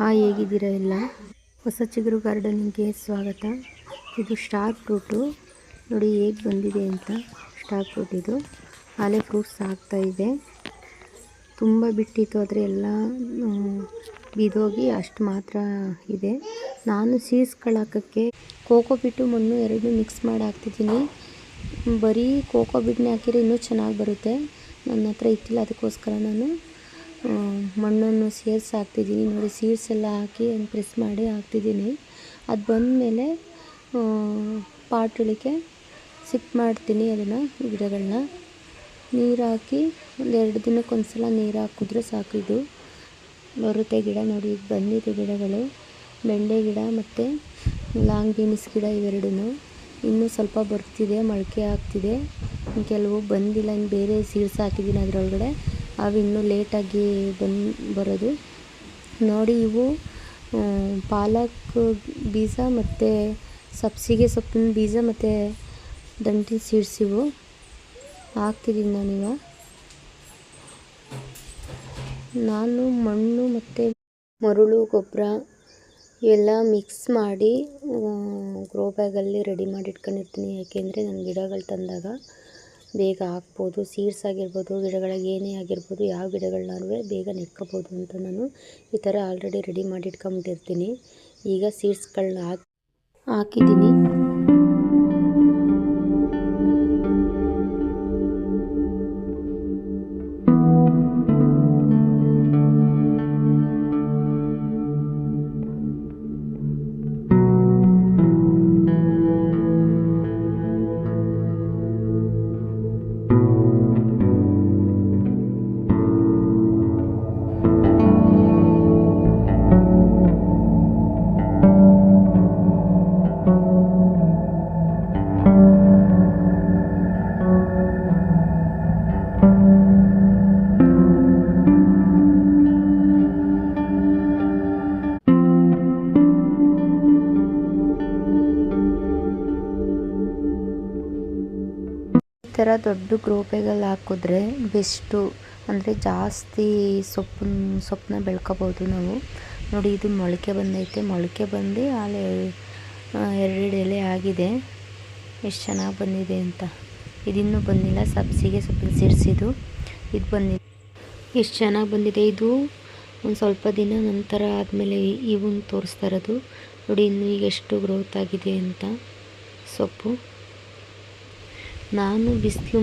ಹೇಗಿದ್ದೀರಾ ಎಲ್ಲ? ಹೊಸ ಚಿಗುರು ಗಾರ್ಡನಿಂಗ್ಗೆ ಸ್ವಾಗತ. ಇದು ಸ್ಟಾರ್ ಫ್ರೂಟು ನೋಡಿ ಹೇಗೆ ಬಂದಿದೆ ಅಂತ. ಸ್ಟಾರ್ ಫ್ರೂಟ್ ಇದು ಆಲೆ ಫ್ರೂಟ್ಸ್ ಆಗ್ತಾ ಇದೆ. ತುಂಬ ಬಿಟ್ಟಿತ್ತು ಆದರೆ ಎಲ್ಲ ಬಿದೋಗಿ ಅಷ್ಟು ಮಾತ್ರ ಇದೆ. ನಾನು ಸೀಡ್ಸ್ಗಳು ಹಾಕೋಕ್ಕೆ ಕೋಕೋ ಬಿಟ್ಟು ಮಣ್ಣು ಎರಡು ಮಿಕ್ಸ್ ಮಾಡಿ ಹಾಕ್ತಿದ್ದೀನಿ. ಬರೀ ಕೋಕೋ ಬಿಟ್ಟನ್ನೇ ಹಾಕಿದ್ರೆ ಇನ್ನೂ ಚೆನ್ನಾಗಿ ಬರುತ್ತೆ. ನನ್ನ ಹತ್ರ ಇತ್ತಿಲ್ಲ, ಅದಕ್ಕೋಸ್ಕರ ನಾನು ಮಣ್ಣನ್ನು ಸೇರಿಸಿ ಹಾಕ್ತಿದ್ದೀನಿ. ನೋಡಿ ಸೀಡ್ಸ್ ಎಲ್ಲ ಹಾಕಿ ಪ್ರೆಸ್ ಮಾಡಿ ಹಾಕ್ತಿದ್ದೀನಿ. ಅದು ಬಂದಮೇಲೆ ಪಾಟ್ಗಳಿಗೆ ಸಿಪ್ ಮಾಡ್ತೀನಿ ಅದನ್ನು, ಗಿಡಗಳನ್ನ ನೀರು ಹಾಕಿ ಒಂದೆರಡು ದಿನಕ್ಕೊಂದ್ಸಲ ನೀರು ಹಾಕಿದ್ರೆ ಸಾಕು. ಇದು ಬರುತ್ತೆ ಗಿಡ. ನೋಡಿ ಈಗ ಬಂದಿದೆ ಗಿಡಗಳು. ಬೆಂಡೆ ಗಿಡ ಮತ್ತು ಲಾಂಗ್ ಬೀನ್ಸ್ ಗಿಡ ಇವೆರಡೂ ಇನ್ನೂ ಸ್ವಲ್ಪ ಬರ್ತಿದೆ, ಮೊಳಕೆ ಆಗ್ತಿದೆ. ಕೆಲವು ಬಂದಿಲ್ಲ, ಇನ್ನು ಬೇರೆ ಸೀಡ್ಸ್ ಹಾಕಿದ್ದೀನಿ ಅದರೊಳಗಡೆ, ಅವು ಇನ್ನೂ ಲೇಟಾಗಿ ಬರೋದು. ನೋಡಿ ಇವು ಪಾಲಕ್ ಬೀಜ ಮತ್ತು ಸಬ್ಸಿಗೆ ಸೊಪ್ಪಿನ ಬೀಜ ಮತ್ತು ದಂಟಿನ ಸೀಡ್ಸ್ ಇವು ಹಾಕ್ತಿದ್ದೀನಿ ನಾನು ಮಣ್ಣು ಮತ್ತು ಮರಳು ಗೊಬ್ಬರ ಎಲ್ಲ ಮಿಕ್ಸ್ ಮಾಡಿ ಗ್ರೋ ಬ್ಯಾಗಲ್ಲಿ ರೆಡಿ ಮಾಡಿ ಇಟ್ಕೊಂಡಿರ್ತೀನಿ. ಯಾಕೆಂದರೆ ನನ್ನ ಗಿಡಗಳು ತಂದಾಗ ಬೇಗ ಹಾಕ್ಬೋದು. ಸೀಡ್ಸ್ ಆಗಿರ್ಬೋದು, ಗಿಡಗಳಿಗೆ ಏನೇ ಆಗಿರ್ಬೋದು, ಯಾವ ಗಿಡಗಳನ್ನಾರು ಬೇಗ ನೆಟ್ಕೋಬೋದು ಅಂತ ನಾನು ಈ ಥರ ಆಲ್ರೆಡಿ ರೆಡಿ ಮಾಡಿ ಇಟ್ಕೊಂಬಿಟ್ಟಿರ್ತೀನಿ. ಈಗ ಸೀಡ್ಸ್ಗಳನ್ನ ಹಾಕಿದ್ದೀನಿ. ಈ ಥರ ದೊಡ್ಡ ಗ್ರೋ ಬ್ಯಾಗಲ್ಲಿ ಹಾಕಿದ್ರೆ ಬೆಸ್ಟು. ಅಂದರೆ ಜಾಸ್ತಿ ಸೊಪ್ಪನ್ನ ಬೆಳ್ಕೋಬೋದು ನಾವು. ನೋಡಿ ಇದು ಮೊಳಕೆ ಬಂದೈತೆ. ಮೊಳಕೆ ಬಂದು ಆಲೆ ಎರಡು ಎಲೆ ಆಗಿದೆ. ಎಷ್ಟು ಚೆನ್ನಾಗಿ ಬಂದಿದೆ ಅಂತ. ಇದಿನ್ನೂ ಬಂದಿಲ್ಲ, ಸಬ್ಸಿಗೆ ಸೊಪ್ಪಿನ ಸೀಡ್ಸ್ ಇದು ಬಂದಿದೆ. ಎಷ್ಟು ಚೆನ್ನಾಗಿ ಬಂದಿದೆ. ಇದು ಒಂದು ಸ್ವಲ್ಪ ದಿನ ನಂತರ ಆದಮೇಲೆ ಇವನ್ನ ತೋರಿಸ್ತಾ ಇರೋದು. ನೋಡಿ ಇನ್ನು ಈಗ ಎಷ್ಟು ಗ್ರೋತ್ ಆಗಿದೆ ಅಂತ ಸೊಪ್ಪು. ನಾನು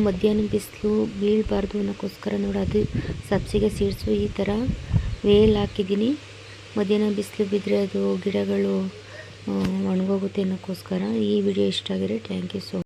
ಮಧ್ಯಾಹ್ನ ಬಿಸಿಲು ಬೀಳಬಾರ್ದು ಅನ್ನೋಕ್ಕೋಸ್ಕರ ನೋಡಿ ಅದು ಸಬ್ಸಿಗೆ ಸೀಡ್ಸು ಈ ಥರ ವೇಲ್ ಹಾಕಿದ್ದೀನಿ. ಮಧ್ಯಾಹ್ನ ಬಿಸಿಲು ಬಿದ್ದರೆ ಅದು ಗಿಡಗಳು ಒಣಗೋಗುತ್ತೆ ಅನ್ನೋಕ್ಕೋಸ್ಕರ. ಈ ವಿಡಿಯೋ ಇಷ್ಟ ಆಗಿದ್ರೆ ಥ್ಯಾಂಕ್ ಯು ಸೊ ಮಚ್.